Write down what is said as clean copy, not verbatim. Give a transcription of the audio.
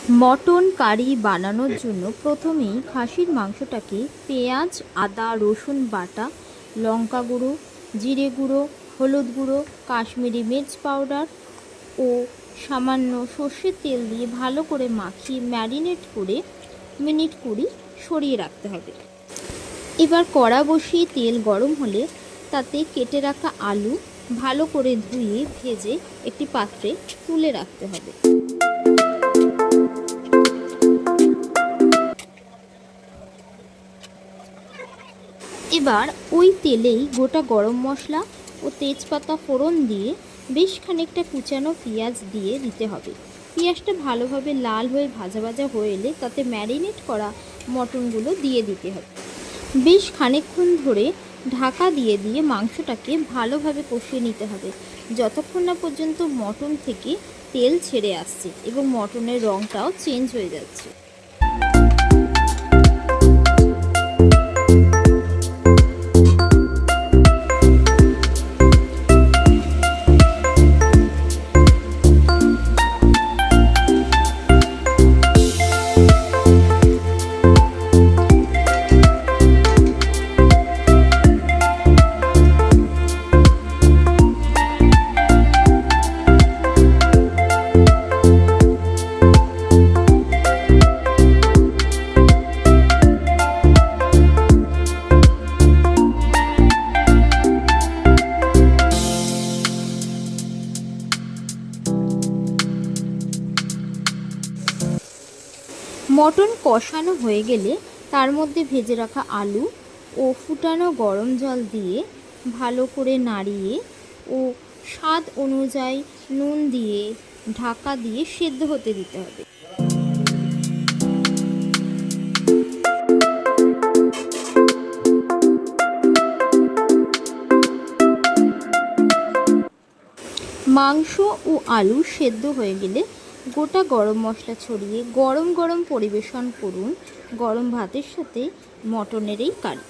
Mutton curry বানানোর জন্য প্রথমেই খাসির মাংসটাকে পেঁয়াজ, আদা, রসুন বাটা, লঙ্কা গুঁড়ো, জিরে গুঁড়ো, হলুদ গুঁড়ো, কাশ্মীরি মির্চ পাউডার ও সামান্য সর্ষের তেল দিয়ে ভালো করে মাখিয়ে ম্যারিনেট করে মিনিট 20 সরিয়ে রাখতে হবে। এবার কড়া বসিয়ে তেল গরম হলে তাতে কেটে রাখা আলু ভালো করে ধুয়ে ভেজে একটি পাত্রে তুলে রাখতে হবে। এবার ওই তেলেই গোটা গরম মশলা ও তেজপাতা ফোড়ন দিয়ে বেশ খানিকটা কুচানো পেঁয়াজ দিয়ে দিতে হবে। পেঁয়াজটা ভালোভাবে লাল হয়ে ভাজা ভাজা হয়ে এলে তাতে ম্যারিনেট করা মটনগুলো দিয়ে দিতে হবে। বেশ খানিকক্ষণ ধরে ঢাকা দিয়ে দিয়ে মাংসটাকে ভালোভাবে কষিয়ে নিতে হবে যতক্ষণ না পর্যন্ত মটন থেকে তেল ছেড়ে আসছে এবং মটনের রঙটাও চেঞ্জ হয়ে যাচ্ছে। মটন কষানো হয়ে গেলে তার মধ্যে ভেজে রাখা আলু ও ফুটানো গরম জল দিয়ে ভালো করে নাড়িয়ে ও স্বাদ অনুযায়ী নুন দিয়ে ঢাকা দিয়ে সেদ্ধ হতে দিতে হবে। মাংস ও আলু সেদ্ধ হয়ে গেলে গোটা গরম মশলা ছড়িয়ে গরম গরম পরিবেশন করুন গরম ভাতের সাথে মটনের এই কারি।